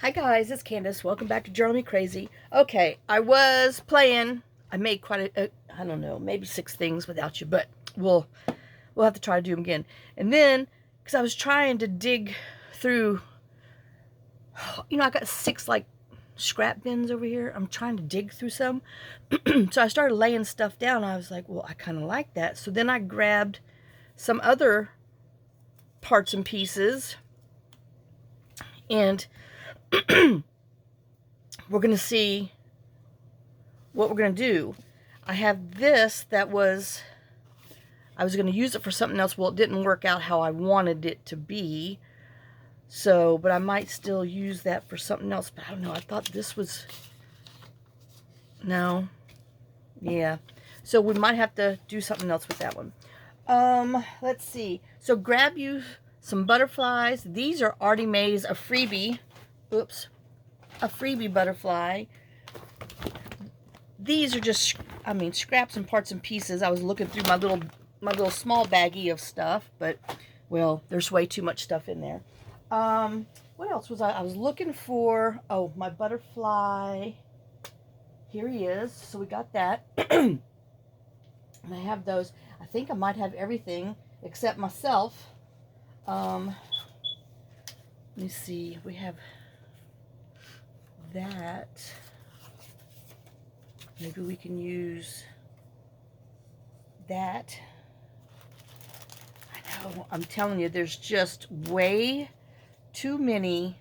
Hi guys, it's Candace. Welcome back to Journal Me Crazy. Okay, I was playing. I made quite I don't know, maybe 6 things without you, but we'll have to try to do them again. And then, because I was trying to dig through, I got 6 like scrap bins over here. I'm trying to dig through some. So I started laying stuff down. I was like, well, I kind of like that. So then I grabbed some other parts and pieces, and we're going to see what we're going to do. I have this that I was going to use it for something else. Well, it didn't work out how I wanted it to be. So, but I might still use that for something else. But I don't know. I thought this was, no. Yeah. So we might have to do something else with that one. Let's see. So grab you some butterflies. These are Artymaze, a freebie. Oops. A freebie butterfly. These are just, scraps and parts and pieces. I was looking through my little small baggie of stuff, but, well, there's way too much stuff in there. What else was I was looking for? Oh, my butterfly. Here he is. So we got that. And I have those. I think I might have everything except myself. Let me see. We have that. Maybe we can use that. I know, I'm telling you, there's just way too many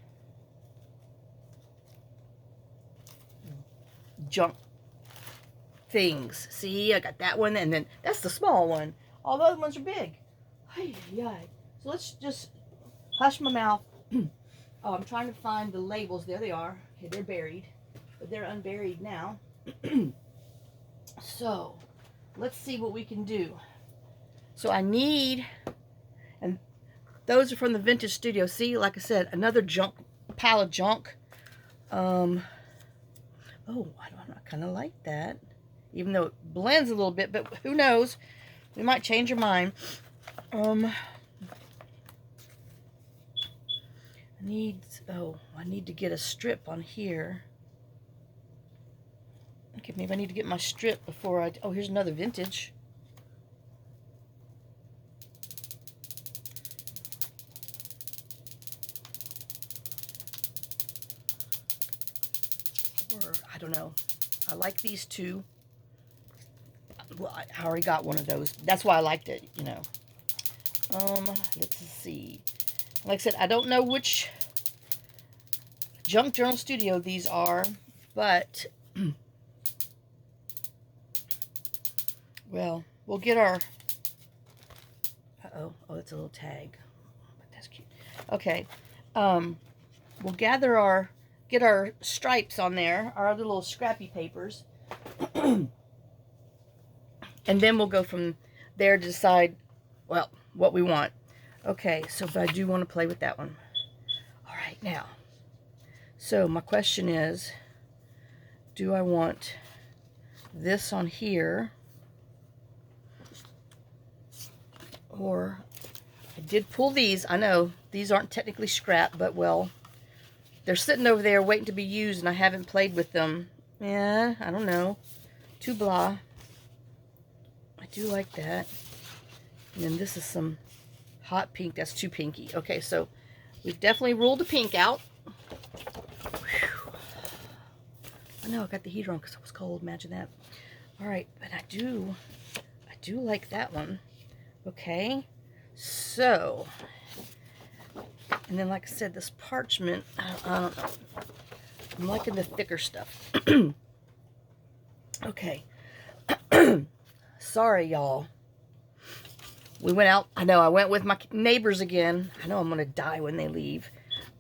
junk things. See, I got that one, and then that's the small one. All the other ones are big. So let's just hush my mouth. Oh, I'm trying to find the labels. There they are. Okay, they're buried, but they're unburied now. So let's see what we can do. So I need, and those are from the Vintage Studio. See, like I said, another pile of junk. Oh, I kind of like that, even though it blends a little bit, but who knows, we might change your mind. I need to get a strip on here. Okay, maybe I need to get my strip before I... Oh, here's another vintage. Or, I don't know. I like these two. Well, I already got one of those. That's why I liked it, Let's see. Like I said, I don't know which Junk Journal Studio these are, but... Well, we'll get our... Oh, that's a little tag. But that's cute. Okay. We'll get our stripes on there, our other little scrappy papers. And then we'll go from there to decide, well, what we want. Okay, so but I do want to play with that one. All right, now. So my question is, do I want this on here? Or, I did pull these. I know these aren't technically scrap, but well, they're sitting over there waiting to be used, and I haven't played with them. Yeah, I don't know. Too blah. I do like that. And then this is some hot pink. That's too pinky. Okay, so we've definitely ruled the pink out. Whew. I know I got the heater on because it was cold. Imagine that. All right, but I do like that one. Okay, so, and then like I said, this parchment, I don't know, I'm liking the thicker stuff. Okay, sorry y'all, we went out, I know, I went with my neighbors again. I know I'm going to die when they leave.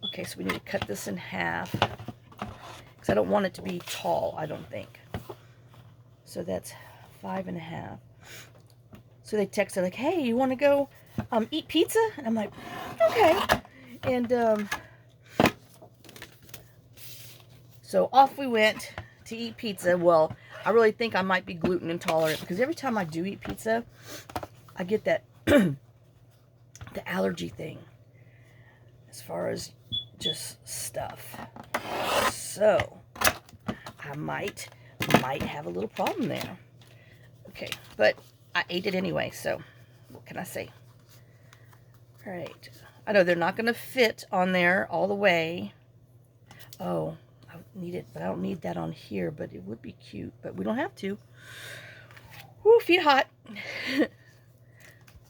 Okay, so we need to cut this in half, because I don't want it to be tall, I don't think. So that's 5.5. So they texted like, hey, you want to go eat pizza? And I'm like, okay. And so off we went to eat pizza. Well, I really think I might be gluten intolerant, because every time I do eat pizza, I get that the allergy thing. As far as just stuff. So I might have a little problem there. Okay, but I ate it anyway, so what can I say? All right. I know they're not going to fit on there all the way. Oh, I need it, but I don't need that on here, but it would be cute, but we don't have to. Woo, feet hot.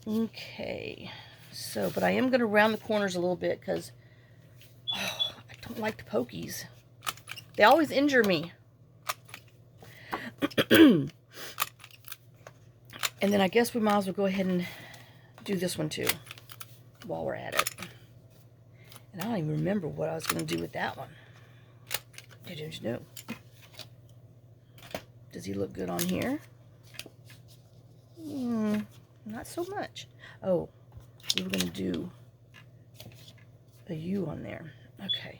Okay. So, but I am going to round the corners a little bit because I don't like the pokies. They always injure me. And then I guess we might as well go ahead and do this one too while we're at it. And I don't even remember what I was going to do with that one. Did you know? Does he look good on here? Not so much. Oh, we were going to do a U on there. Okay.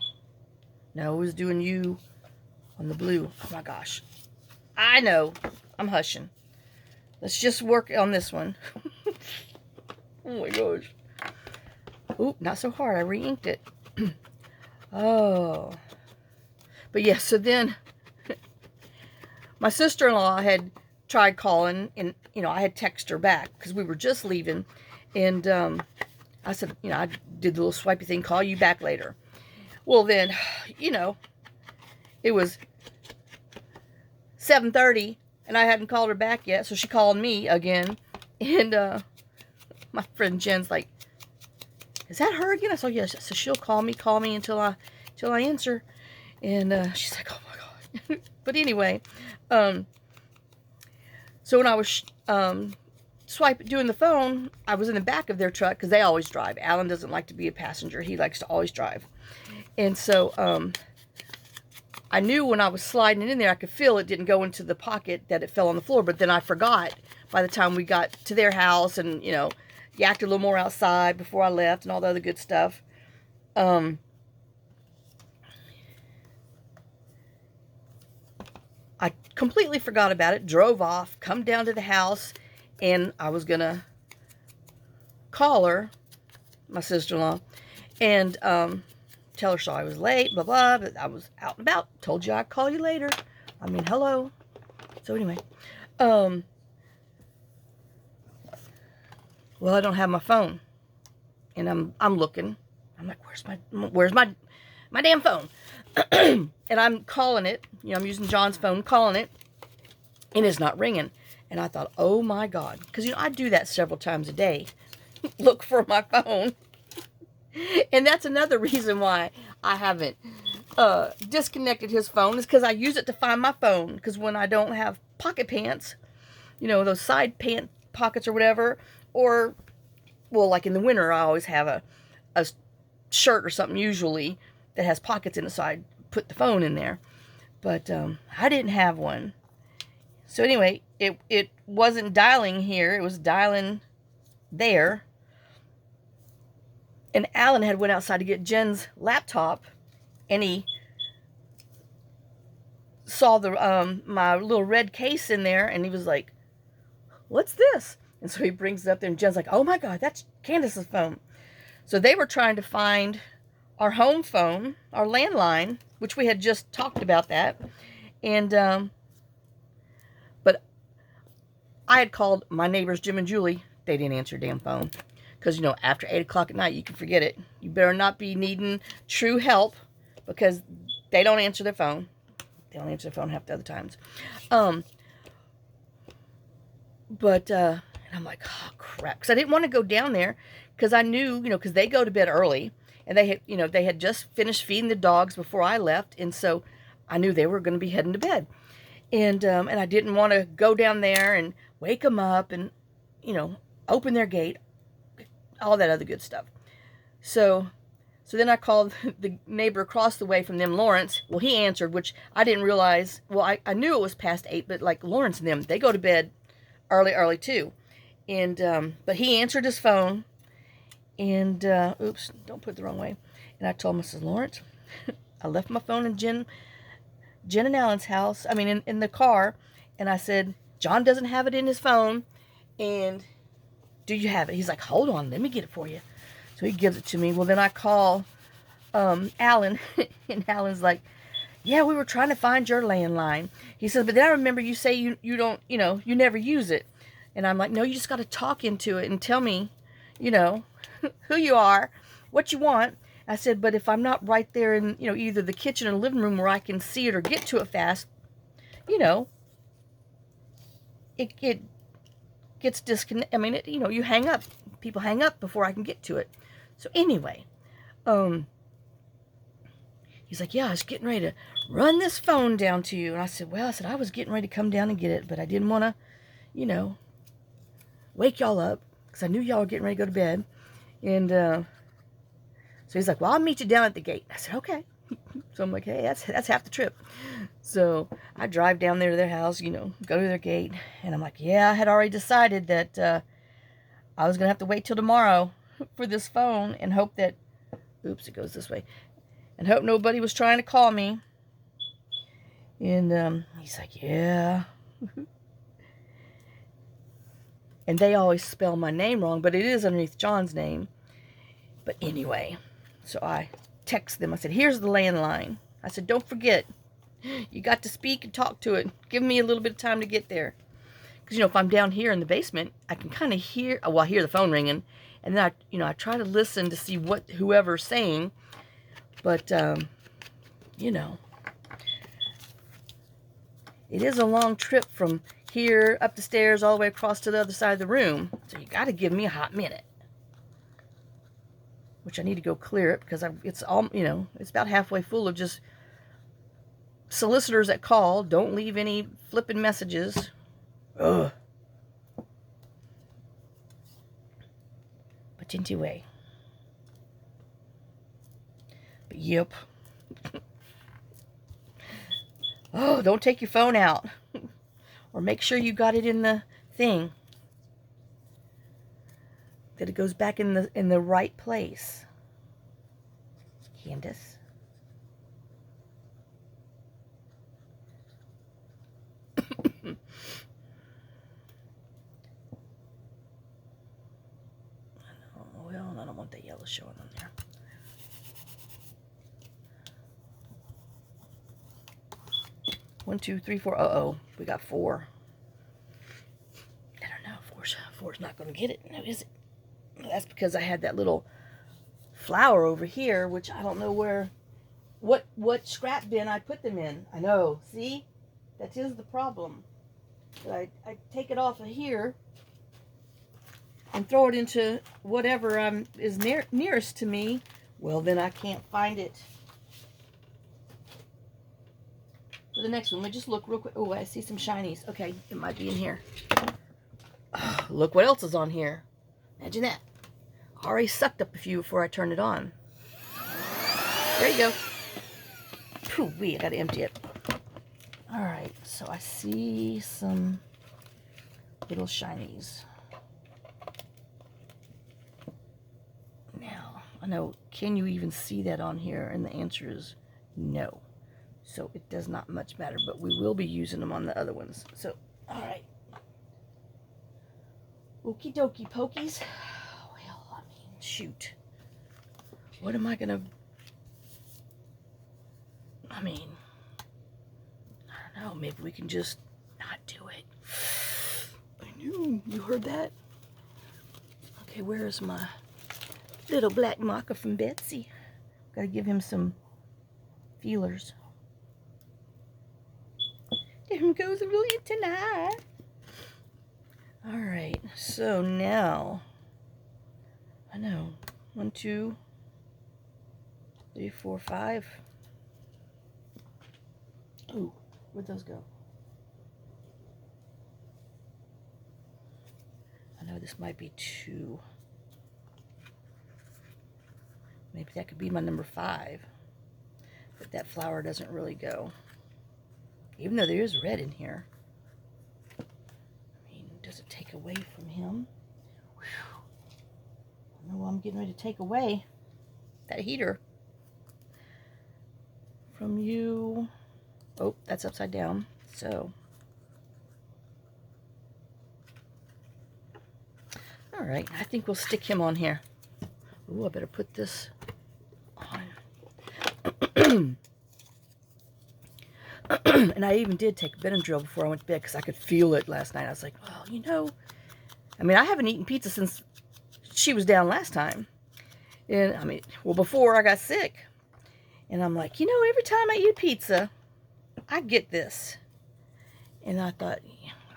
No, I was doing U on the blue. Oh my gosh. I know. I'm hushing. Let's just work on this one. Oh my gosh. Oop, not so hard. I re-inked it. Oh. But yeah, so then my sister-in-law had tried calling, and, you know, I had texted her back because we were just leaving. And I said, you know, I did the little swipey thing, call you back later. Well, then, you know, it was 7:30. And I hadn't called her back yet, so she called me again. And my friend Jen's like, "Is that her again?" I said, "Yes." So she'll call me until I answer. And she's like, "Oh my God." But anyway, so when I was doing the phone, I was in the back of their truck because they always drive. Alan doesn't like to be a passenger; he likes to always drive. And so I knew when I was sliding it in there, I could feel it didn't go into the pocket, that it fell on the floor. But then I forgot by the time we got to their house, and, you know, yacked a little more outside before I left and all the other good stuff. I completely forgot about it, drove off, come down to the house, and I was going to call her, my sister-in-law, and tell her so I was late, blah, blah, but I was out and about. Told you I'd call you later. I mean, hello. So anyway, well, I don't have my phone, and I'm looking. I'm like, where's my damn phone? And I'm calling it. You know, I'm using John's phone, calling it, and it's not ringing. And I thought, oh my God, because, you know, I do that several times a day. Look for my phone. And that's another reason why I haven't disconnected his phone, is because I use it to find my phone. Because when I don't have pocket pants, you know, those side pant pockets or whatever, or, well, like in the winter, I always have a shirt or something usually that has pockets in the side, put the phone in there. But I didn't have one. So anyway, it wasn't dialing here. It was dialing there. And Alan had went outside to get Jen's laptop, and he saw the my little red case in there, and he was like, "What's this?" And so he brings it up there, and Jen's like, "Oh my God, that's Candace's phone." So they were trying to find our home phone, our landline, which we had just talked about that. And but I had called my neighbors Jim and Julie. They didn't answer damn phone. Because, you know, after 8 o'clock at night, you can forget it. You better not be needing true help, because they don't answer their phone. They don't answer their phone half the other times. And I'm like, oh, crap. Because I didn't want to go down there, because I knew, you know, because they go to bed early. And they had, you know, they had just finished feeding the dogs before I left. And so I knew they were going to be heading to bed. And I didn't want to go down there and wake them up and, you know, open their gate. All that other good stuff. So then I called the neighbor across the way from them, Lawrence. Well, he answered, which I didn't realize. Well, I knew it was past 8, but like Lawrence and them, they go to bed early too. And but he answered his phone, and oops, don't put it the wrong way. And I told him, I said, "Lawrence, I left my phone in Jen and Alan's house. I mean, in the car." And I said, "John doesn't have it in his phone, and do you have it?" He's like, "Hold on, let me get it for you." So he gives it to me. Well, then I call Alan, and Alan's like, yeah, we were trying to find your landline. He says, but then I remember you say you don't, you never use it. And I'm like, no, you just got to talk into it and tell me, who you are, what you want. I said, but if I'm not right there in, either the kitchen or living room where I can see it or get to it fast, it gets disconnected. I mean, you hang up. People hang up before I can get to it. So anyway, he's like, yeah, I was getting ready to run this phone down to you. And I said, well, I was getting ready to come down and get it, but I didn't want to, wake y'all up because I knew y'all were getting ready to go to bed. And so he's like, well, I'll meet you down at the gate. I said, okay. So I'm like, hey, that's half the trip. So I drive down there to their house, go to their gate. And I'm like, yeah, I had already decided that I was going to have to wait till tomorrow for this phone and hope that, oops, it goes this way, and hope nobody was trying to call me. And he's like, yeah. And they always spell my name wrong, but it is underneath John's name. But anyway, so I text them. I said, here's the landline. I said, don't forget, you got to speak and talk to it. Give me a little bit of time to get there. Because, if I'm down here in the basement, I can kind of hear, well, I hear the phone ringing. And then I try to listen to see what whoever's saying. But, it is a long trip from here up the stairs all the way across to the other side of the room. So you got to give me a hot minute. Which I need to go clear it because it's all, it's about halfway full of just solicitors that call. Don't leave any flipping messages. Ugh. But anyway. But yep. Oh, don't take your phone out. Or make sure you got it in the thing. That it goes back in the right place. Candace. Well, I don't want that yellow showing on there. One, two, three, four. Uh-oh. We got 4. I don't know. Four's not going to get it. No, is it? That's because I had that little flower over here, which I don't know what scrap bin I put them in. I know. See? That is the problem. But I take it off of here and throw it into whatever is nearest to me. Well, then I can't find it. For the next one, let me just look real quick. Oh, I see some shinies. Okay, it might be in here. Oh, look what else is on here. Imagine that. I already sucked up a few before I turned it on. There you go. Phew-wee, I gotta empty it. Alright, so I see some little shinies. Now, I know, can you even see that on here? And the answer is no. So it does not much matter, but we will be using them on the other ones. So, alright. Okie dokie pokies. Well, I mean, shoot. What am I gonna... I mean, I don't know. Maybe we can just not do it. I knew. You heard that? Okay, where is my little black marker from Betsy? Gotta give him some feelers. There goes a brilliant tonight. Alright, so now, I know, 1, 2, 3, 4, 5. Ooh, where'd those go? I know this might be 2. Maybe that could be my number 5. But that flower doesn't really go. Even though there is red in here. I mean, does it take away from him? Whew. I know what I'm getting ready to take away. That heater. From you. Oh, that's upside down. So. Alright, I think we'll stick him on here. Ooh, I better put this on. And I even did take a Benadryl before I went to bed because I could feel it last night. I was like, well, you know, I mean, I haven't eaten pizza since she was down last time. And I mean, well, before I got sick. And I'm like, you know, every time I eat pizza, I get this. And I thought,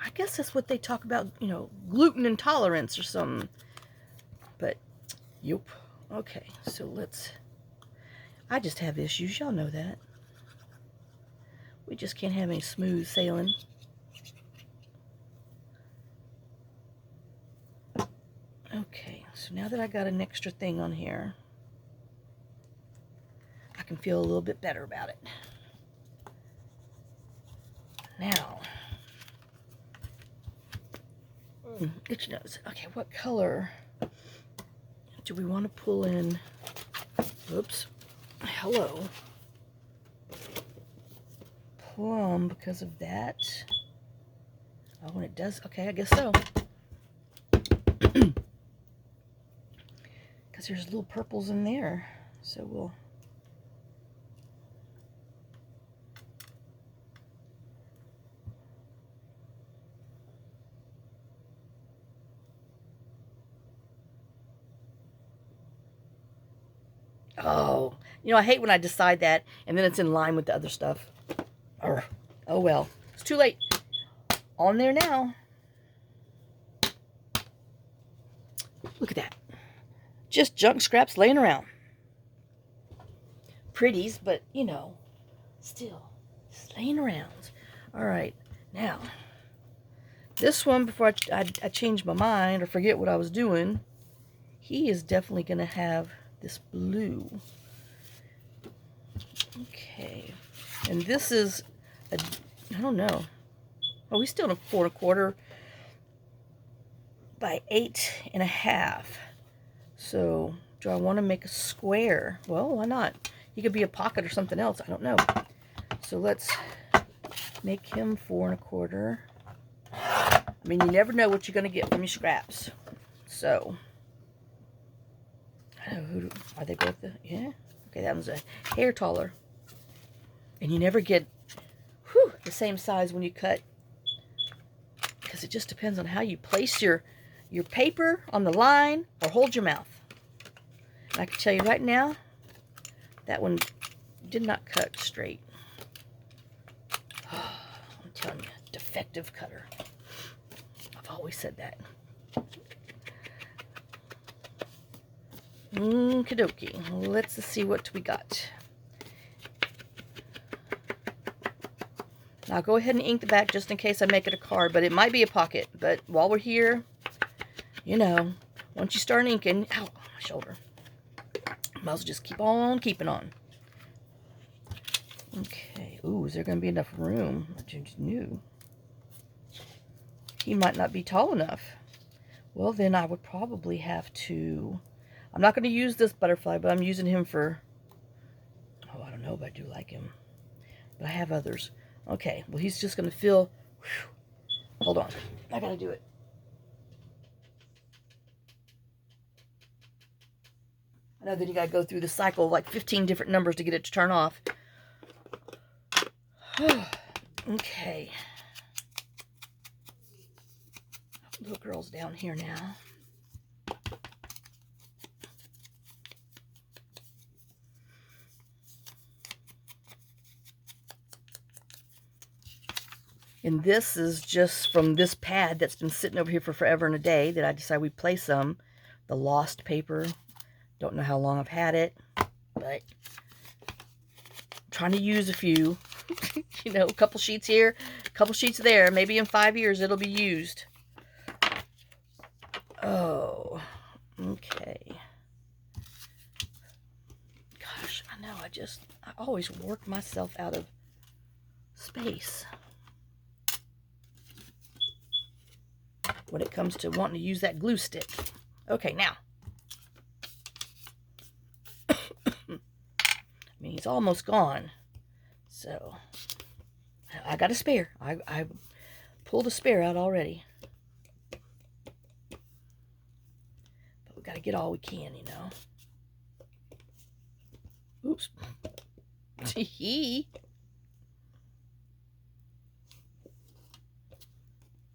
I guess that's what they talk about, you know, gluten intolerance or something. But, yep. Okay, so I just have issues. Y'all know that. We just can't have any smooth sailing. Okay, so now that I got an extra thing on here, I can feel a little bit better about it. Now, itchy nose. Okay, what color do we want to pull in? Oops. Hello. Plum because of that. Oh, and it does. Okay, I guess so. Because there's little purples in there. So we'll... Oh, you know, I hate when I decide that and then it's in line with the other stuff. Oh well, it's too late. On there now. Look at that. Just junk scraps laying around. Pretties, but you know, still, just laying around. All right, now, this one, before I change my mind or forget what I was doing, he is definitely going to have this blue. Okay, and this is I don't know. Oh, he's still a 4 1/4 by 8.5. So, do I want to make a square? Well, why not? He could be a pocket or something else. I don't know. So let's make him 4 1/4. I mean, you never know what you're going to get from your scraps. So, I don't know, are they both? Yeah. Okay, that one's a hair taller. And you never get the same size when you cut, because it just depends on how you place your paper on the line or hold your mouth. And I can tell you right now, that one did not cut straight. I'm telling you, defective cutter. I've always said that. Okie dokie. Let's see what we got. Now, I'll go ahead and ink the back just in case I make it a card, but it might be a pocket. But while we're here, you know, once you start inking, ow, my shoulder. Might as well just keep on keeping on. Okay. Ooh, is there going to be enough room? I just knew. He might not be tall enough. Well, then I would probably have to... I'm not going to use this butterfly, but I'm using him for... Oh, I don't know, but I do like him. But I have others. Okay, well, he's just going to feel... Whew. Hold on. I got to do it. I know that you got to go through the cycle of like 15 different numbers to get it to turn off. Okay. Little girl's down here now. And this is just from this pad that's been sitting over here for forever and a day that I decided we'd play some. The lost paper. Don't know how long I've had it, but I'm trying to use a few. You know, a couple sheets here, a couple sheets there. Maybe in 5 years it'll be used. Oh, okay. Gosh, I know, I always work myself out of space when it comes to wanting to use that glue stick. Okay, now. I mean, he's almost gone. So, I got a spare. I pulled a spare out already. But we got to get all we can, you know. Oops. Tee.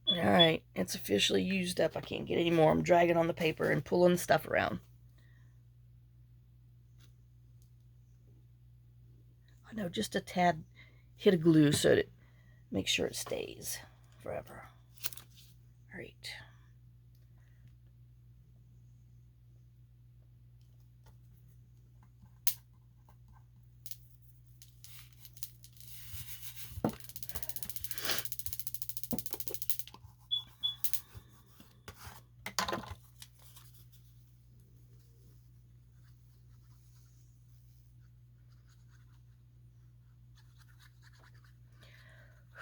Alright, it's officially used up. I can't get any more. I'm dragging on the paper and pulling stuff around. I know, just a tad hit of glue so that make sure it stays forever. Alright.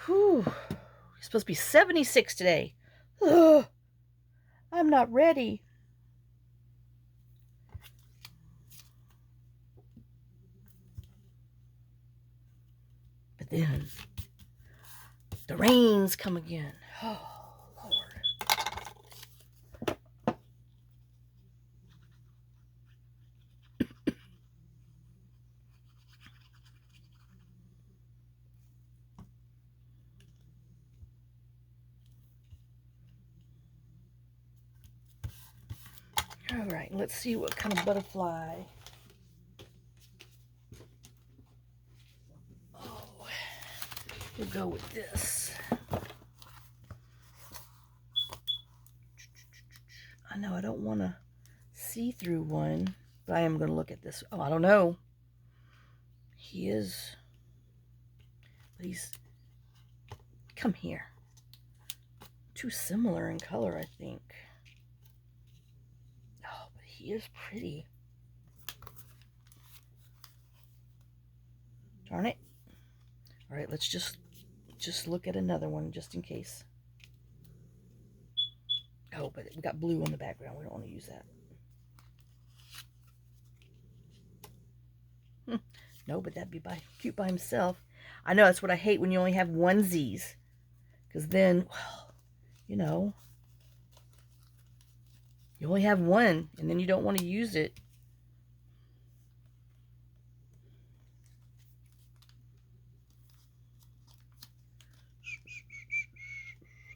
Whew. It's supposed to be 76 today. Ugh. I'm not ready. But then the rains come again. Oh, Lord. All right, let's see what kind of butterfly. Oh, we'll go with this. I know I don't want to see through one, but I am going to look at this. Oh, I don't know. He is, but he's, come here. Too similar in color, I think. Oh, but he is pretty. Darn it. All right, let's just look at another one just in case. Oh, but we got blue on the background. We don't want to use that. No, but that'd be cute by himself. I know, that's what I hate when you only have onesies. Because then, well, you know, you only have one, and then you don't want to use it.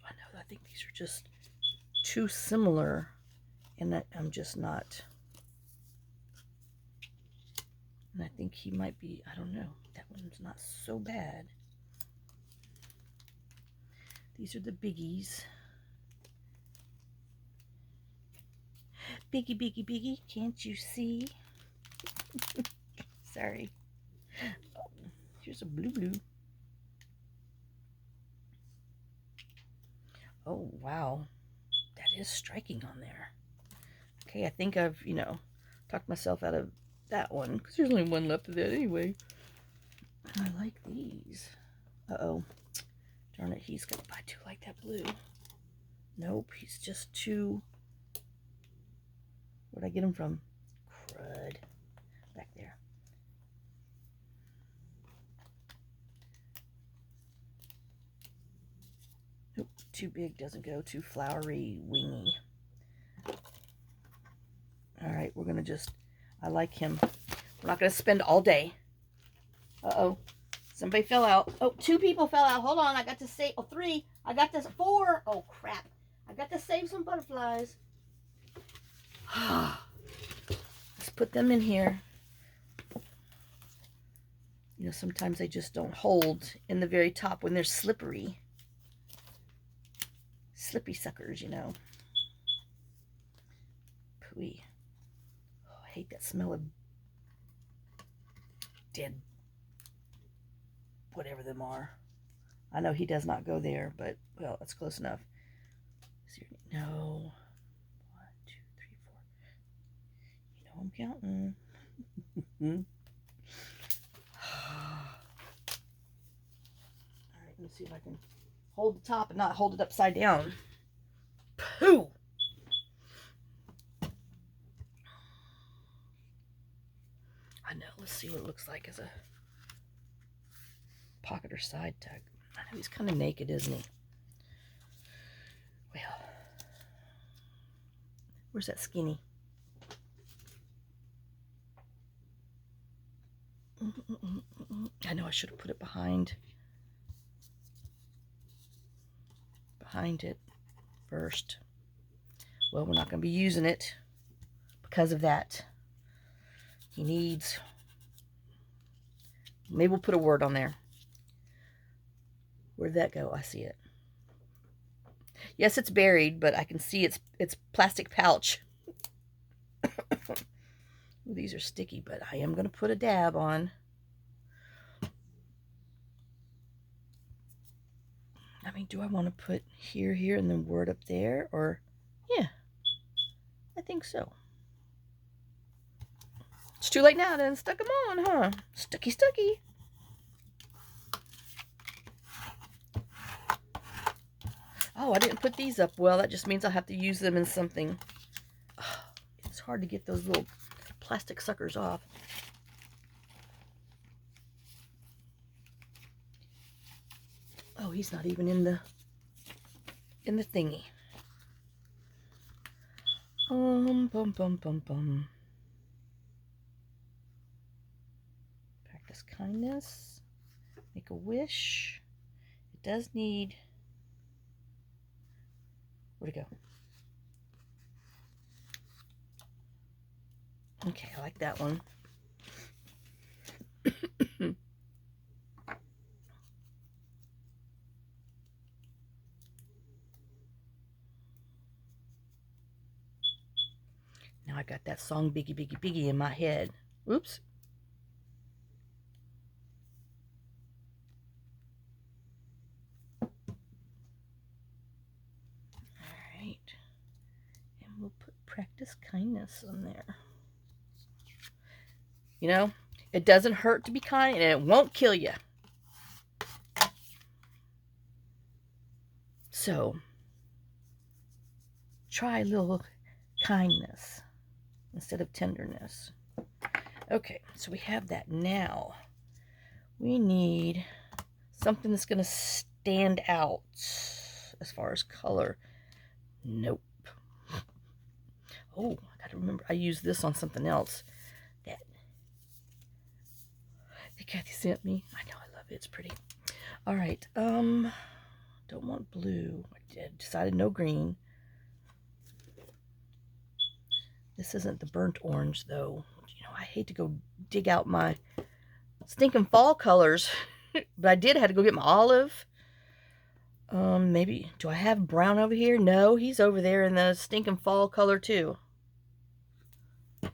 I know, I think these are just too similar, and I'm just not. And I think he might be, I don't know, that one's not so bad. These are the biggies. Biggie, biggie, biggie, can't you see? Sorry. Oh, here's a blue blue. Oh, wow. That is striking on there. Okay, I think I've, you know, talked myself out of that one, because there's only one left of that anyway. And I like these. Uh-oh. Darn it, he's gonna buy two like that blue. Nope, he's just too... Where'd I get him from? Crud. Back there. Nope, too big, doesn't go. Too flowery, wingy. Alright, we're gonna just... I like him. We're not gonna spend all day. Uh-oh. Somebody fell out. Oh, two people fell out. Hold on, I got to save... Oh, three. I got this... Four. Oh, crap. I got to save some butterflies. Let's put them in here. You know, sometimes they just don't hold in the very top when they're slippery. Slippy suckers, you know. Pooey. Oh, I hate that smell of dead whatever them are. I know he does not go there, but, well, that's close enough. No. 1, 2, 3, 4. You know I'm counting. Alright, let's see if I can hold the top and not hold it upside down. Pooh! I know, let's see what it looks like as a pocket or side tag. I know he's kind of naked, isn't he? Well, where's that skinny? I know I should have put it behind it first. Well, we're not going to be using it because of that. He needs... Maybe we'll put a word on there. Where'd that go? I see it. Yes, it's buried, but I can see its plastic pouch. These are sticky, but I am going to put a dab on. I mean, do I want to put here, and then word up there? Or, yeah, I think so. It's too late now, then. Stuck them on, huh? Stucky. Oh, I didn't put these up well. That just means I'll have to use them in something. Oh, it's hard to get those little plastic suckers off. Oh, he's not even in the thingy. Practice kindness. Make a wish. It does need... Where'd it go? Okay, I like that one. Now I got that song Biggie, Biggie, Biggie in my head. Oops. Alright. And we'll put practice kindness on there. You know, it doesn't hurt to be kind, and it won't kill you. So, try a little kindness instead of tenderness. Okay, so we have that. Now we need something that's going to stand out as far as color. Nope. Oh, I gotta remember, I used this on something else that Kathy sent me. I know, I love it. It's pretty. All right. Don't want blue. I decided no green. This isn't the burnt orange, though. You know, I hate to go dig out my stinking fall colors, but I did have to go get my olive. Maybe, do I have brown over here? No, he's over there in the stinking fall color, too. I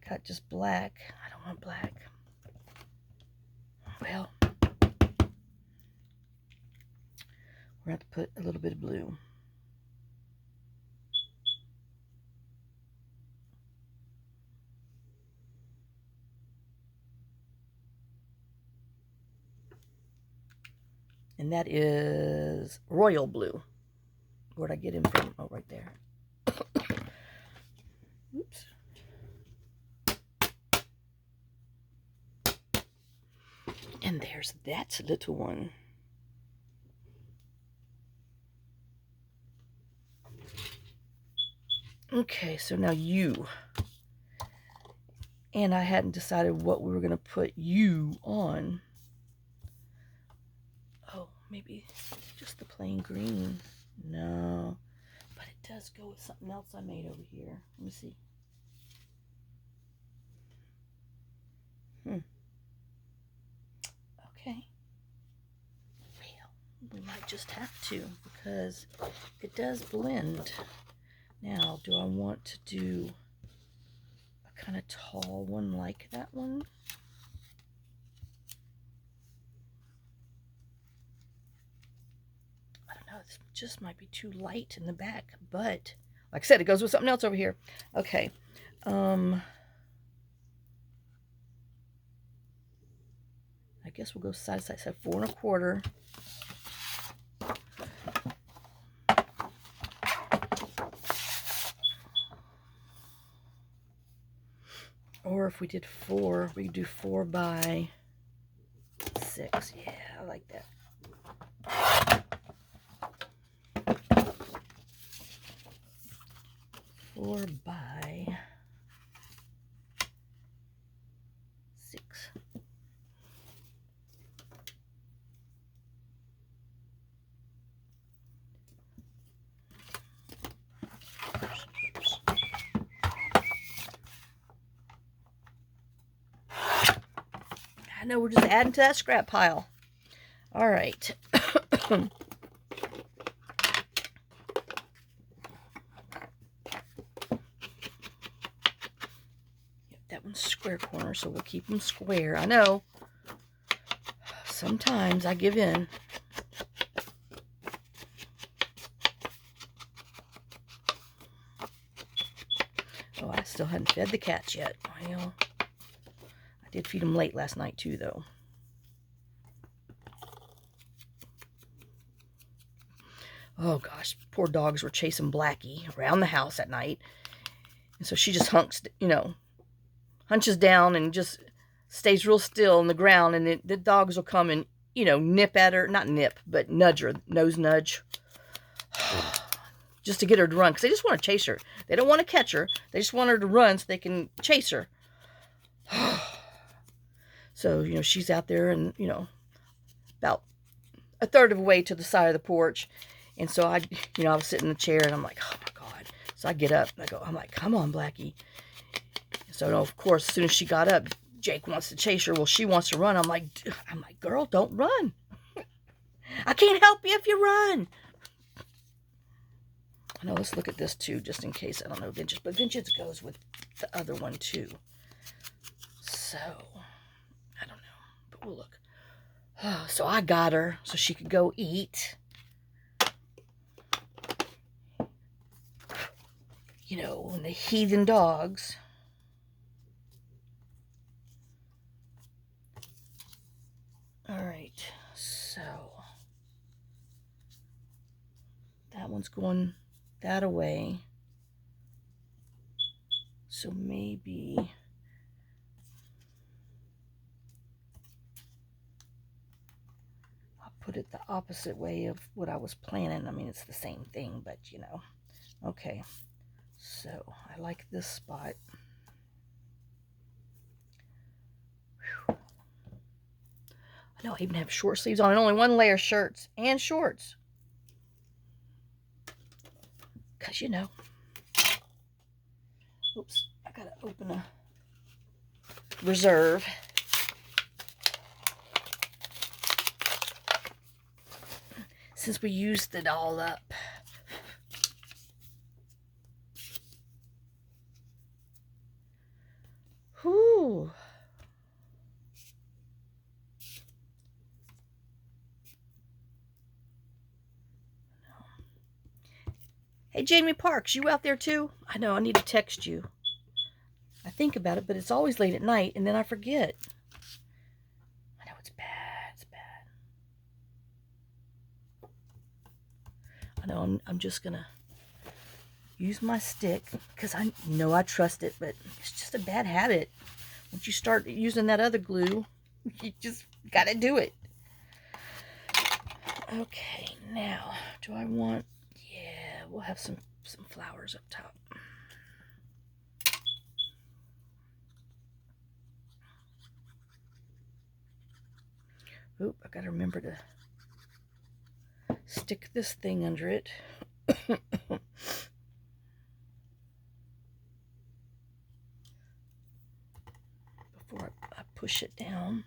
got just black. I don't want black. Well, we're going to have to put a little bit of blue. And that is royal blue. Where'd I get him from? Oh, right there. Oops. And there's that little one. Okay, so now you. And I hadn't decided what we were going to put you on. Oh, maybe just the plain green. No, but it does go with something else I made over here. Let me see. Okay. Well, we might just have to because it does blend. Now, do I want to do a kind of tall one like that one? I don't know. This just might be too light in the back, but like I said, it goes with something else over here. Okay. I guess we'll go side to side. So 4 1/4. Or if we did 4, we could do 4 by 6. Yeah, I like that. Four by know, we're just adding to that scrap pile. All right. That one's square corner, so we'll keep them square. I know. Sometimes I give in. Oh, I still hadn't fed the cats yet. Well, I did feed them late last night too, though. Oh gosh, poor dogs were chasing Blackie around the house at night. And so she just hunches down and just stays real still on the ground, and the dogs will come and, nip at her. Not nip, but nudge her, nose nudge. Just to get her to run, because they just want to chase her. They don't want to catch her. They just want her to run so they can chase her. So, she's out there and, about a third of the way to the side of the porch. And so I was sitting in the chair and I'm like, oh my God. So I get up and I'm like, come on, Blackie. So, of course, as soon as she got up, Jake wants to chase her. Well, she wants to run. I'm like, girl, don't run. I can't help you if you run. I know, let's look at this too, just in case. I don't know Vengeance, but Vengeance goes with the other one too. So, I don't know, but we'll look. So I got her so she could go eat. And the heathen dogs. All right, so that one's going that away. So maybe I'll put it the opposite way of what I was planning. I mean, it's the same thing, but Okay, so I like this spot. Whew. I know I even have short sleeves on and only one layer shirts and shorts. Because, oops, I gotta open a reserve. Since we used it all up. Whew. Hey, Jamie Parks, you out there too? I know, I need to text you. I think about it, but it's always late at night, and then I forget. I know, it's bad. It's bad. I know, I'm just going to use my stick, because I know I trust it, but it's just a bad habit. Once you start using that other glue, you just got to do it. Okay, now, do I want... Yeah, we'll have some flowers up top. Oop, I gotta remember to stick this thing under it. Before I push it down.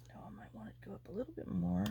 No, I might want it to go up a little bit more.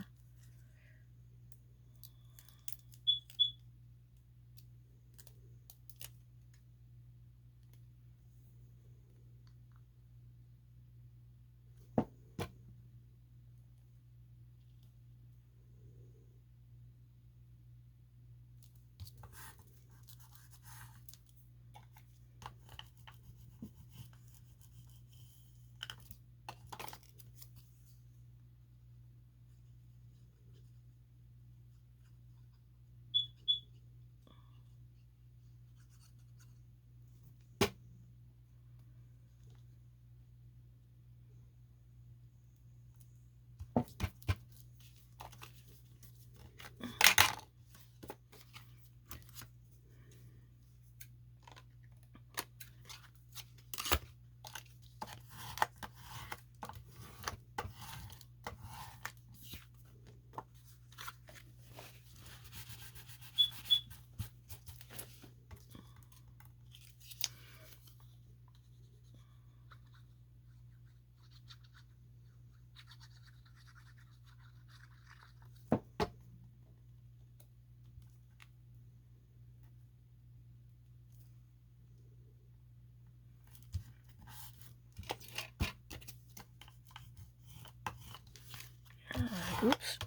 Oops.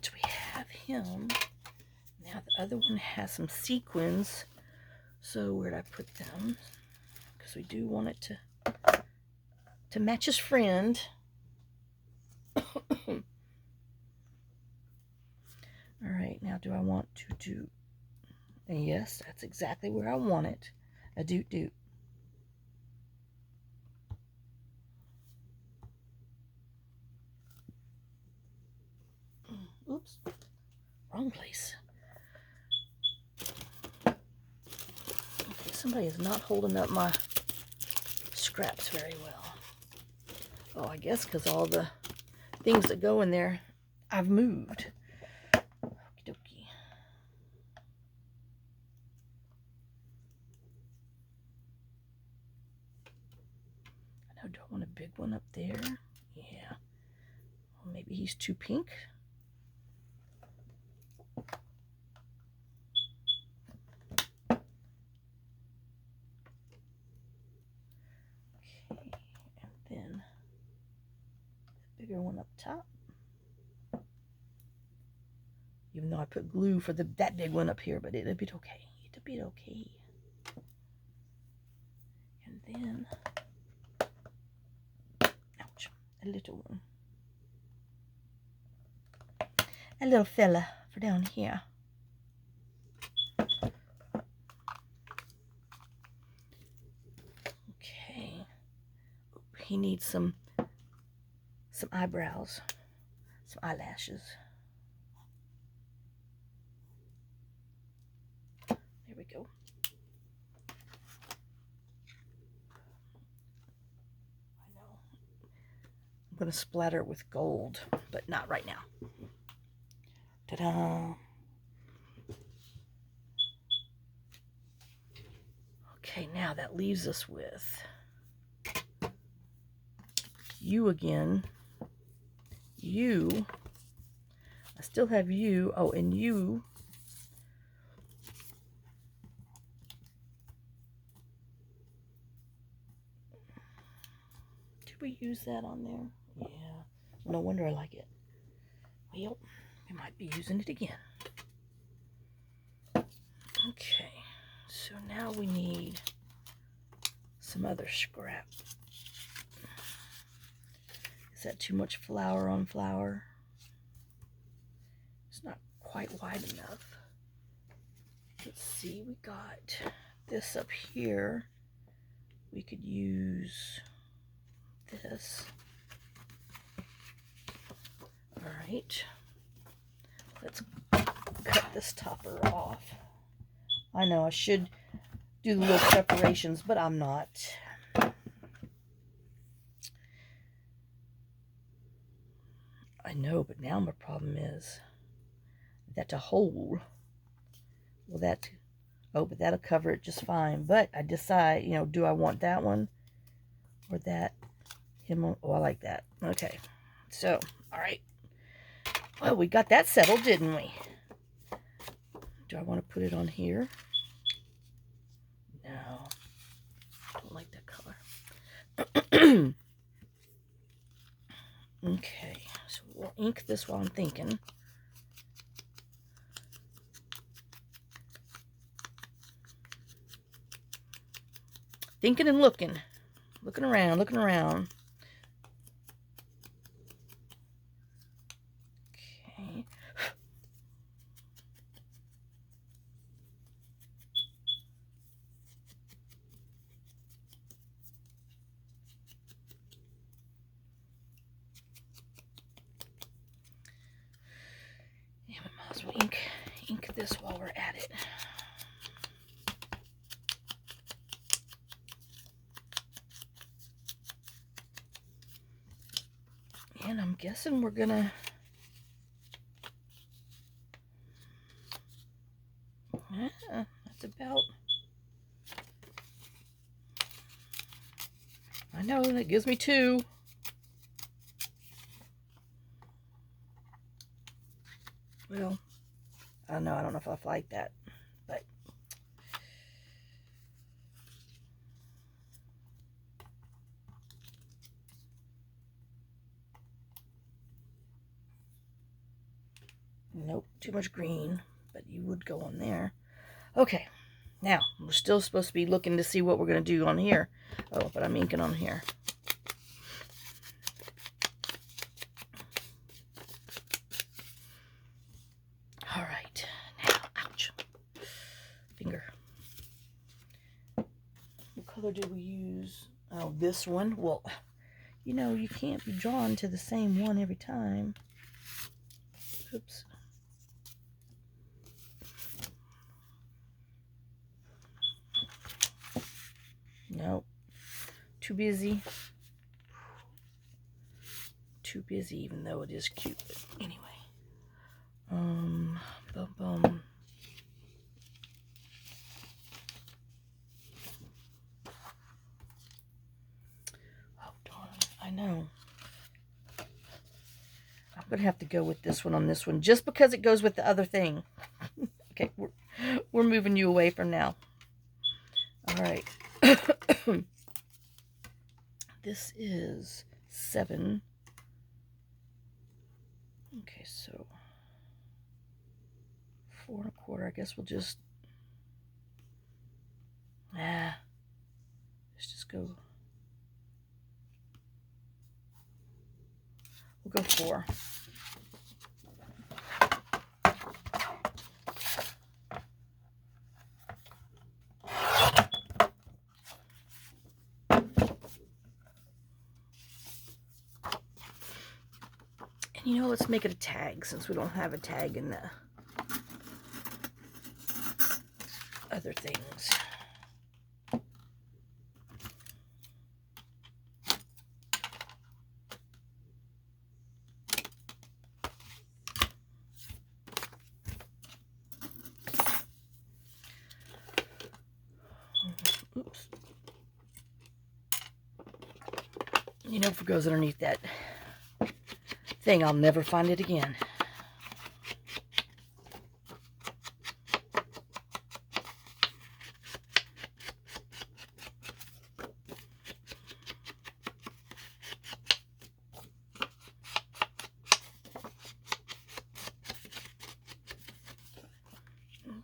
So we have him. Now the other one has some sequins. So where'd I put them? Because we do want it to match his friend. Alright, now do I want to do... And yes, that's exactly where I want it. A doot-doot. Oops. Wrong place. Okay, somebody is not holding up my scraps very well. Oh, I guess because all the things that go in there, I've moved. Okie dokie. I know, do I want a big one up there? Yeah. Well, maybe he's too pink. Okay, and then the bigger one up top. Even though I put glue for that big one up here, but it'll be okay. It'll be okay. And then, ouch, a little one. A little fella for down here. Okay. He needs some eyebrows, some eyelashes. There we go. I know. I'm going to splatter it with gold, but not right now. Ta-da! Okay, now that leaves us with you again. You. I still have you. Oh, and you. Did we use that on there? Yeah. No wonder I like it. Well, we might be using it again. Okay. So now we need some other scrap. Is that too much flour on flour? It's not quite wide enough. Let's see, we got this up here. We could use this. All right. Let's cut this topper off. I know I should do the little preparations, but I'm not. I know, but now my problem is that's a hole. Well, that, oh, but that'll cover it just fine. But I decide, you know, do I want that one or that? Him? Oh, I like that. Okay. So, all right. Well, we got that settled, didn't we? Do I want to put it on here? No. I don't like that color. Okay. So we'll ink this while I'm thinking. Thinking and looking. Looking around, looking around. Okay. Yeah, we might as well ink this while we're at it. And I'm guessing we're gonna that's about, I know that gives me 2. Well, I don't know. I don't know if I like that, but Nope, too much green, but you would go on there. Okay, now we're still supposed to be looking to see what we're going to do on here. Oh, but I'm inking on here. All right, now, ouch, finger. What color did we use? Oh, this one. Well, you know, you can't be drawn to the same one every time. Oops. Nope. Too busy. Too busy, even though it is cute. But anyway. Bum bum. Oh darn! I know. I'm gonna have to go with this one on this one, just because it goes with the other thing. Okay, we're moving you away from now. All right. This is 7. Okay, so 4 1/4. I guess we'll just let's just go. We'll go 4. And you know, let's make it a tag since we don't have a tag in the other things. Oops. You know, if it goes underneath that thing, I'll never find it again.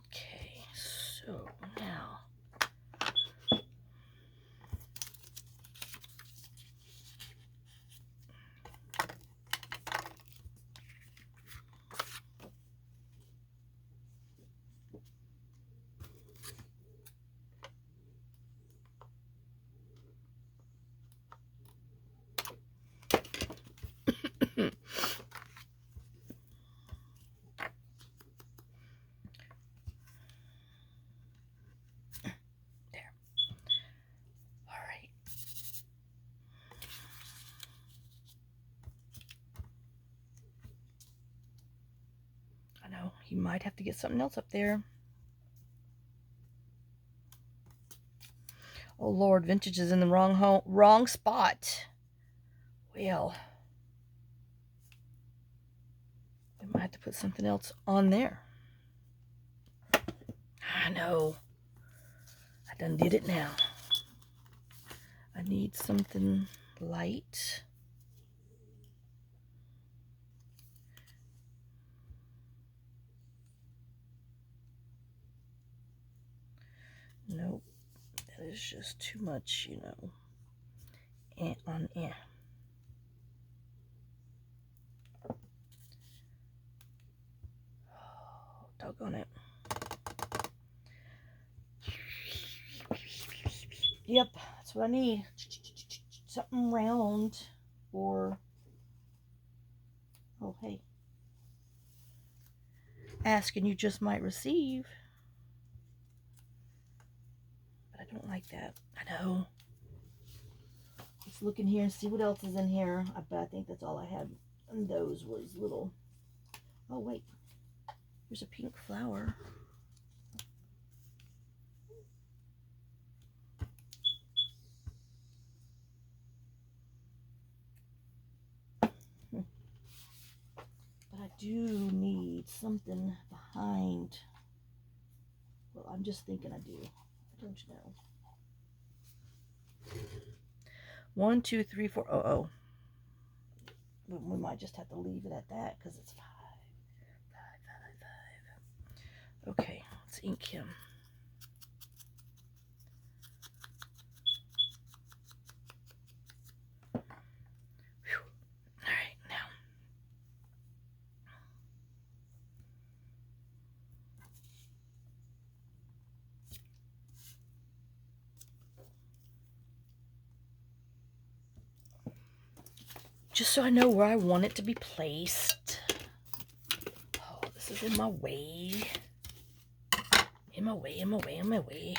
Okay, so now you might have to get something else up there. Oh Lord, vintage is in the wrong spot. Well, we might have to put something else on there. I know. I done did it now. I need something light. Nope. That is just too much, you know. On air. Oh, doggone it. Yep, that's what I need. Something round or... Oh, hey. Ask and you just might receive. But I don't like that. I know. Let's look in here and see what else is in here. But I think that's all I had. And those was little... Oh, wait. There's a pink flower. But I do need something behind. Well, I'm just thinking I do. Don't you know? 1, 2, 3, 4. Oh. We might just have to leave it at that because it's 5. Okay, let's ink him. Whew. All right, now. Just so I know where I want it to be placed. Oh, this is in my way. In my way, in my way, in my way.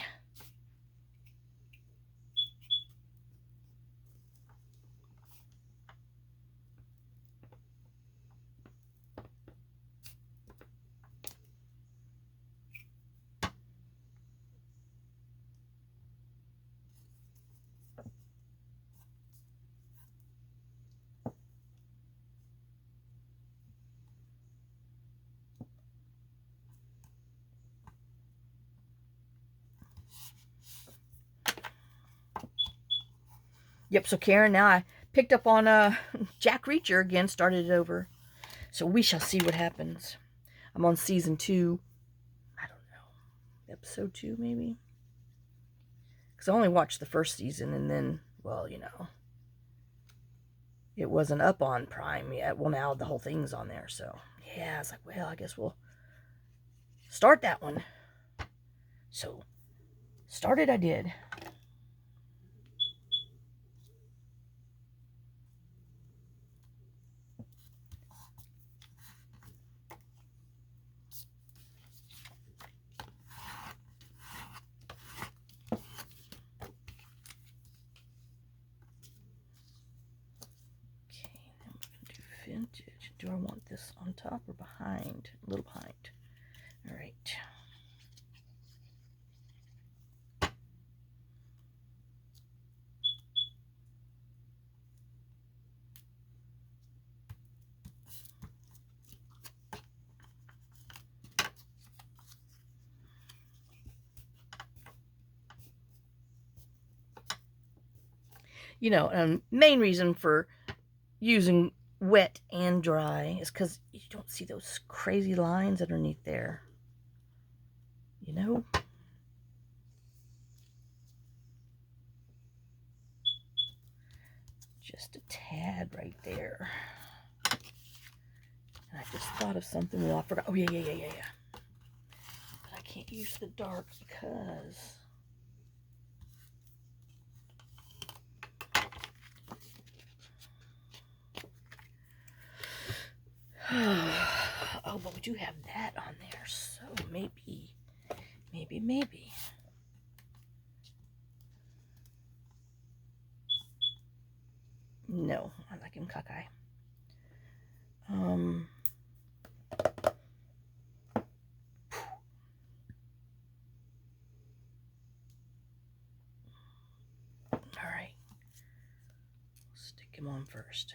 Yep, so Karen, now I picked up on Jack Reacher again, started it over. So we shall see what happens. I'm on season 2. I don't know. Episode 2, maybe? Because I only watched the first season, and then, well, you know, it wasn't up on Prime yet. Well, now the whole thing's on there, so yeah, I was like, well, I guess we'll start that one. So, started I did. Vintage. Do I want this on top or behind? A little behind. All right. You know, main reason for using wet and dry is because you don't see those crazy lines underneath there. You know? Just a tad right there. And I just thought of something. Well, I forgot. Oh, yeah. But I can't use the dark because... oh, but we do have that on there, so maybe. No, I like him cockeye. All right. Stick him on first.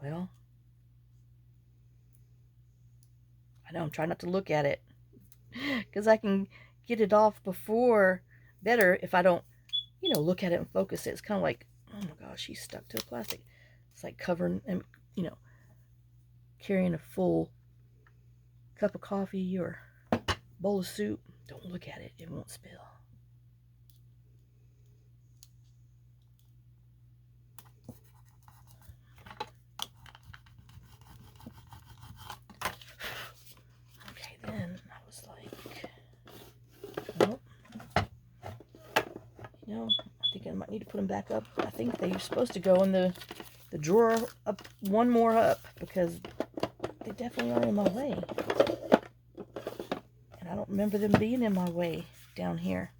Well, I know I'm trying not to look at it because I can get it off before better if I don't, you know, look at it and focus it. It's kind of like, oh my gosh, he's stuck to the plastic. It's like covering and, you know, carrying a full cup of coffee or bowl of soup. Don't look at it, it won't spill. Okay, then I was like, nope. You know, I think I might need to put them back up. I think they're supposed to go in the drawer up, one more up, because they definitely are in my way. And I don't remember them being in my way down here.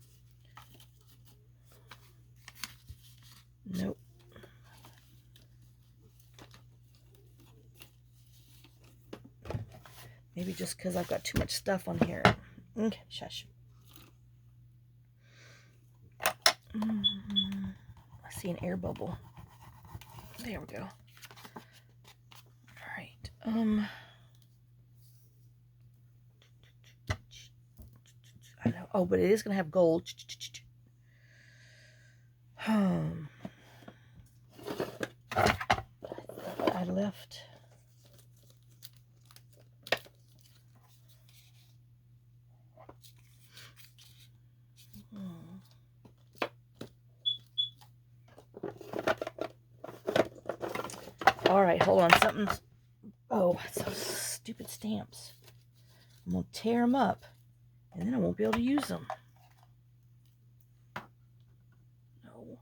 Nope. Maybe just because I've got too much stuff on here. Okay, shush. I see an air bubble. There we go. All right. I know. Oh, but it is going to have gold. I left All right, hold on. Something's... Oh, those stupid stamps. I'm going to tear them up, and then I won't be able to use them. No.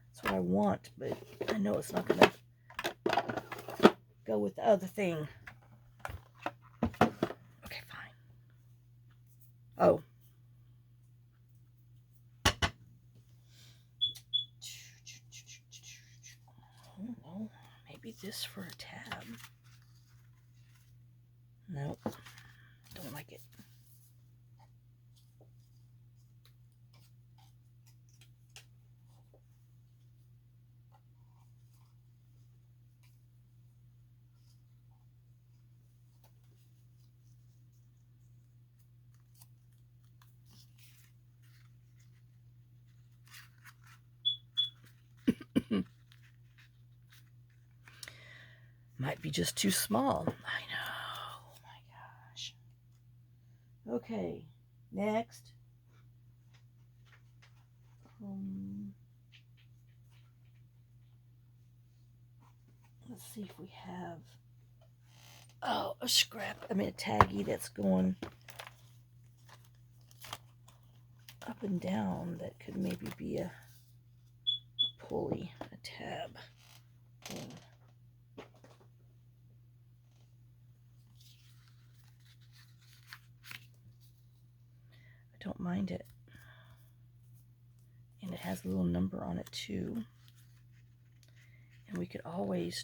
That's what I want, but I know it's not going to go with the other thing. Okay, fine. Oh. I don't know. Maybe this for a tab. Nope. Don't like it. Might be just too small. I know. Oh my gosh. Okay. Next. Let's see if we have... Oh, a scrap. I mean, a taggy that's going up and down. That could maybe be a pulley, a tab thing. I don't mind it. And it has a little number on it too. And we could always...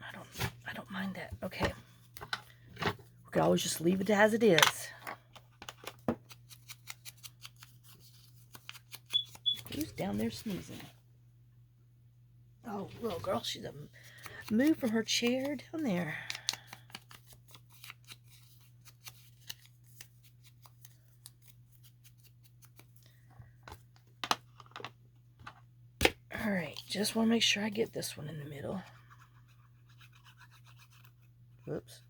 I don't mind that. Okay. We could always just leave it as it is. Who's down there sneezing? Oh, little girl, she's moved from her chair down there. All right, just want to make sure I get this one in the middle. Whoops.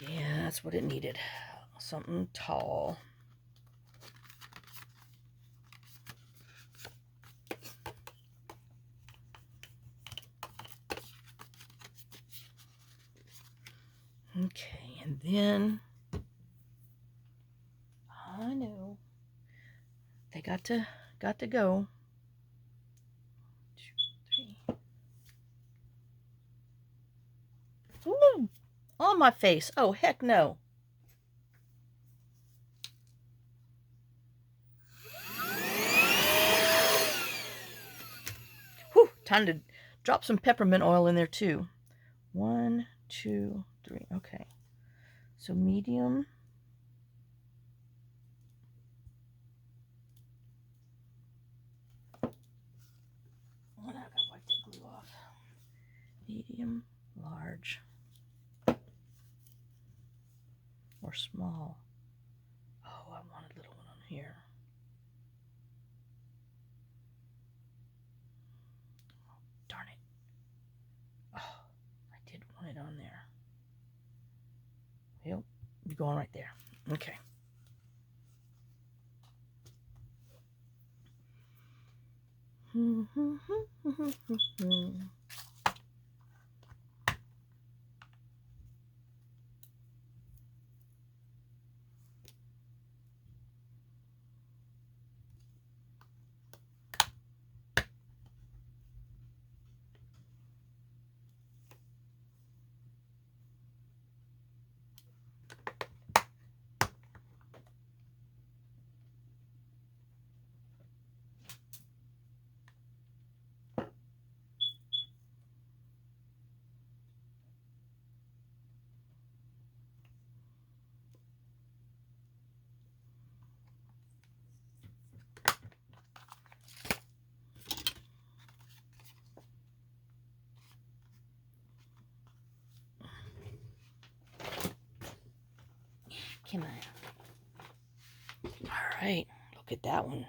Yeah, that's what it needed. Something tall. Okay, and then I know they got to go. 2, 3. Ooh, on my face. Oh, heck no. Whew, time to drop some peppermint oil in there too. 1, 2, 3. Okay. So medium. Oh, now I gotta wipe that glue off. Medium, large, or small. Oh, I want a little one on here. Oh, darn it. Oh, I did want it on there. Yep, you're going right there. Okay. Come on. All right, look at that one.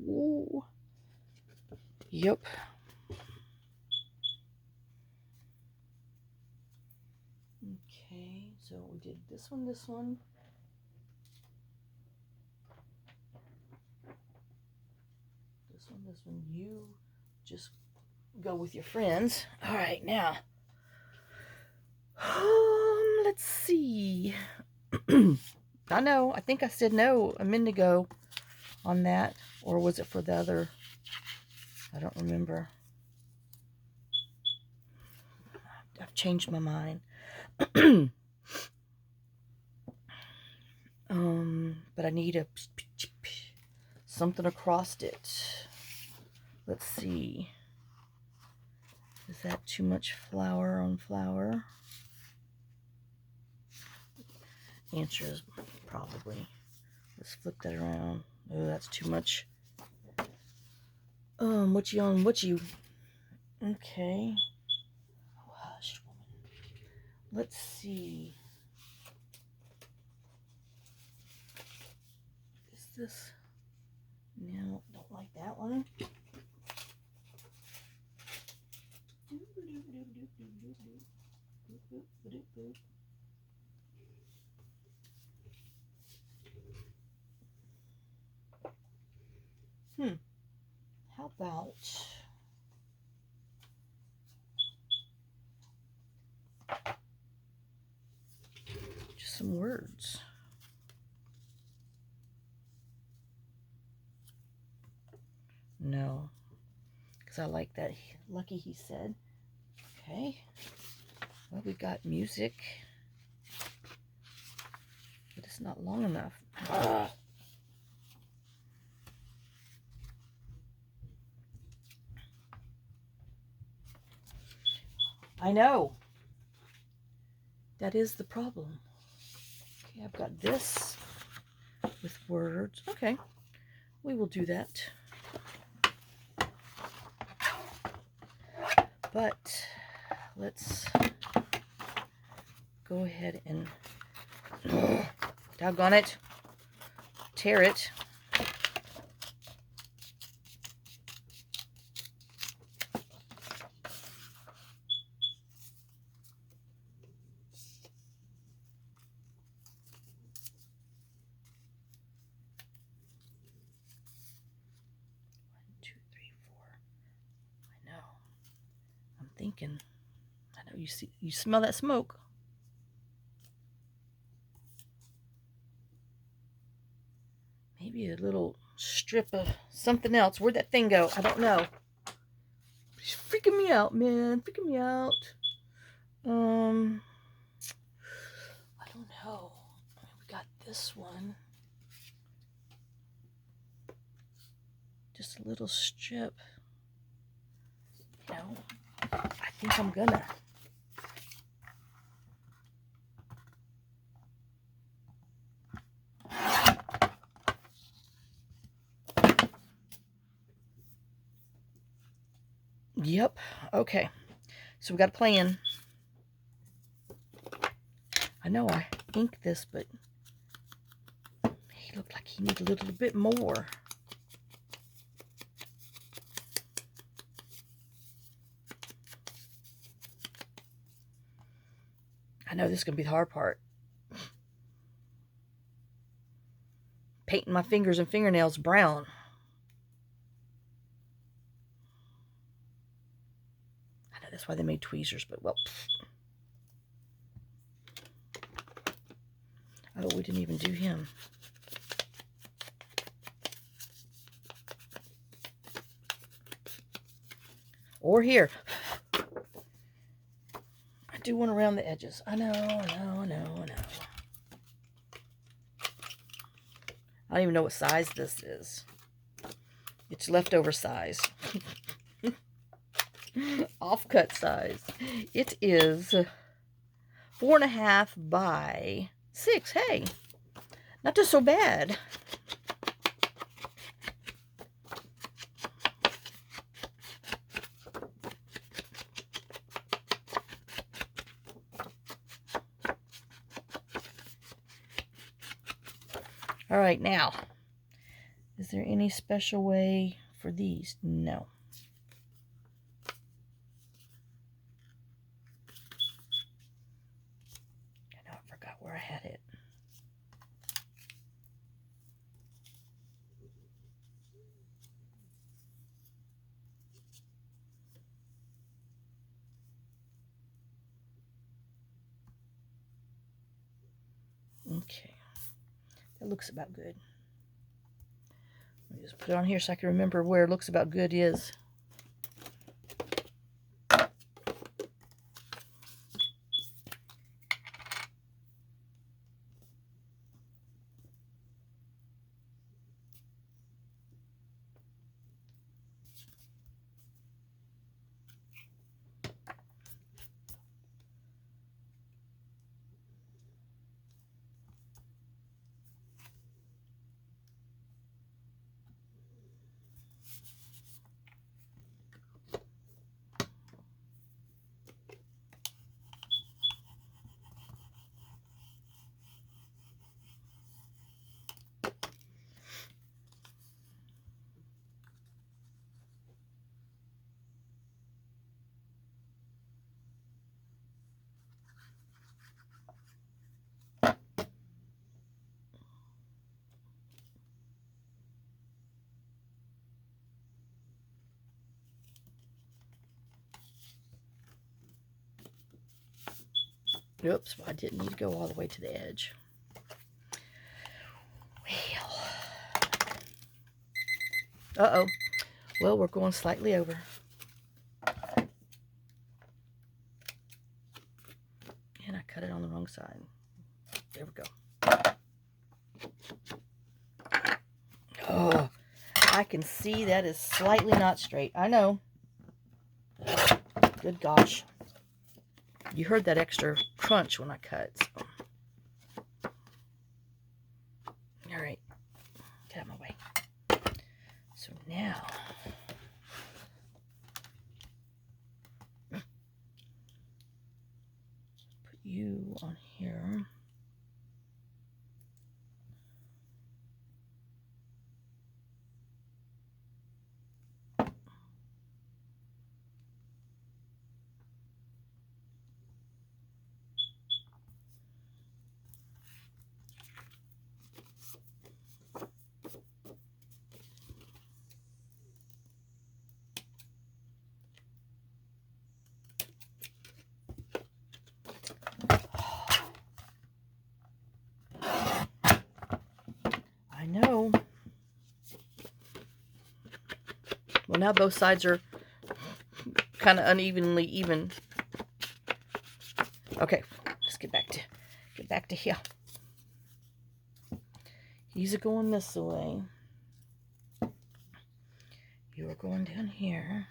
Ooh. Yep. This one, this one. This one, this one. You just go with your friends. All right, now. Let's see. I know. I think I said no a minute ago on that. Or was it for the other? I don't remember. I've changed my mind. But I need something across it. Let's see. Is that too much flower on flower? Answer is probably. Let's flip that around. Oh, that's too much. What you on? What you? Okay. Oh, hush, woman. Let's see. Is this? No, don't like that one. How about just some words? No, because I like that. Lucky he said. Okay. Well, we got music, but it's not long enough. I know. That is the problem. Okay, I've got this with words. Okay, we will do that. But let's go ahead and, doggone it, tear it. Thinking, I know you smell that smoke. Maybe a little strip of something else. Where'd that thing go? I don't know. It's freaking me out, man. Freaking me out. I don't know. We got this one. Just a little strip. You know, I think I'm gonna. Yep. Okay. So we got a plan. I know I inked this, but he looked like he needed a little bit more. I know this is going to be the hard part. Painting my fingers and fingernails brown. I know that's why they made tweezers, but well. Oh, we didn't even do him. Or here. I do one around the edges. I know. I don't even know what size this is. It's leftover size. Offcut size. It is 4.5 by 6. Hey, not just so bad. All right, now, is there any special way for these? No. I know I forgot where I had it. Okay. That looks about good. Let me just put it on here so I can remember where it looks about good is. Oops, I didn't need to go all the way to the edge. Well. Uh-oh. Well, we're going slightly over. And I cut it on the wrong side. There we go. Oh, I can see that is slightly not straight. I know. Good gosh. You heard that extra crunch when I cut. So. All right. Get out of my way. So now, put you on here. I know. Well, now both sides are kind of unevenly even. Okay, let's get back to here. These are going this way. You are going down here.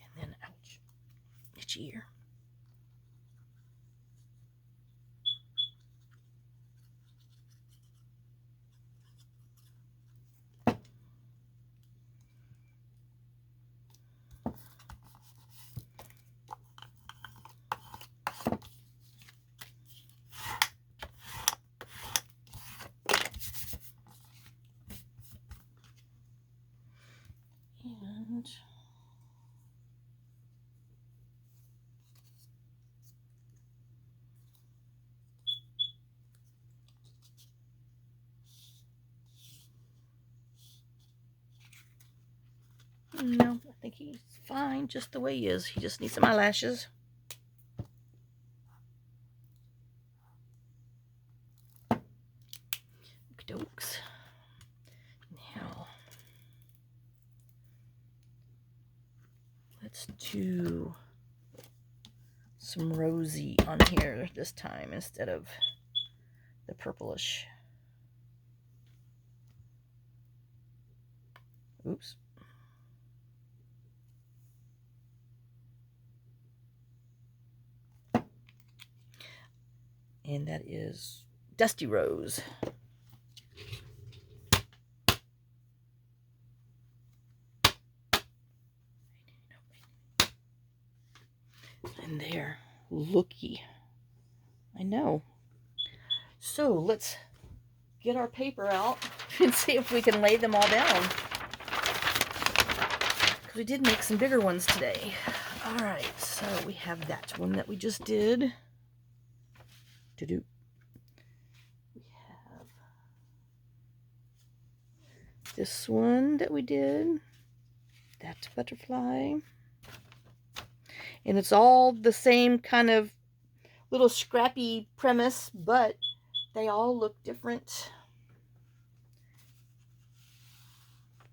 And then, ouch, itchy ear. No, I think he's fine just the way he is. He just needs some eyelashes. Okey-dokes. Now, let's do some rosy on here this time instead of the purplish. Oops. And that is Dusty Rose. And there, looky. I know. So let's get our paper out and see if we can lay them all down. Because we did make some bigger ones today. All right, so we have that one that we just did. We This one that we did, that's a butterfly. And it's all the same kind of little scrappy premise, but they all look different.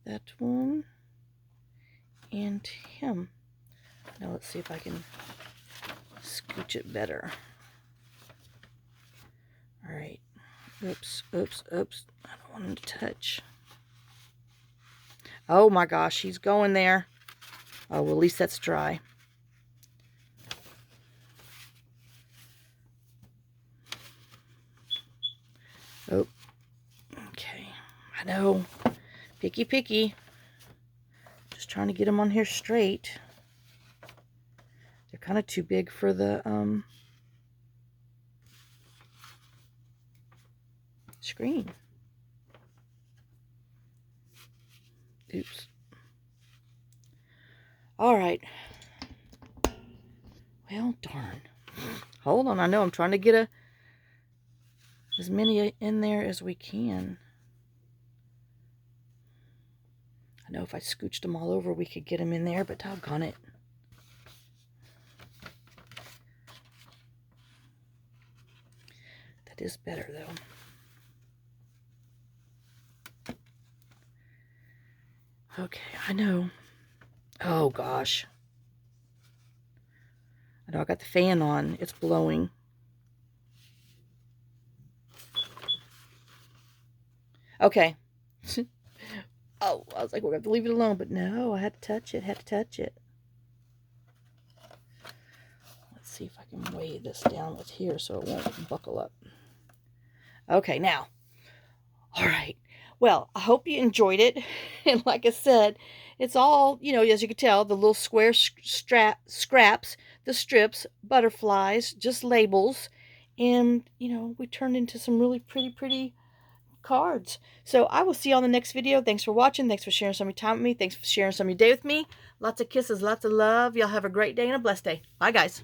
That one and him. Now let's see if I can scooch it better. All right. Oops, oops, oops. I don't want him to touch. Oh my gosh, he's going there. Oh, well, at least that's dry. Oh, okay. I know. Picky, picky. Just trying to get them on here straight. They're kind of too big for the screen. Oops. All right. Well, darn. Hold on. I know I'm trying to get as many in there as we can. I know if I scooched them all over, we could get them in there, but doggone it. That is better, though. Okay, I know. Oh, gosh. I know I got the fan on. It's blowing. Okay. Oh, I was like, we're going to have to leave it alone. But no, I had to touch it. Had to touch it. Let's see if I can weigh this down with here so it won't buckle up. Okay, now. All right. Well, I hope you enjoyed it. And like I said, it's all, you know, as you can tell, the little square scraps, the strips, butterflies, just labels. And, you know, we turned into some really pretty cards. So I will see you on the next video. Thanks for watching. Thanks for sharing some of your time with me. Thanks for sharing some of your day with me. Lots of kisses, lots of love. Y'all have a great day and a blessed day. Bye, guys.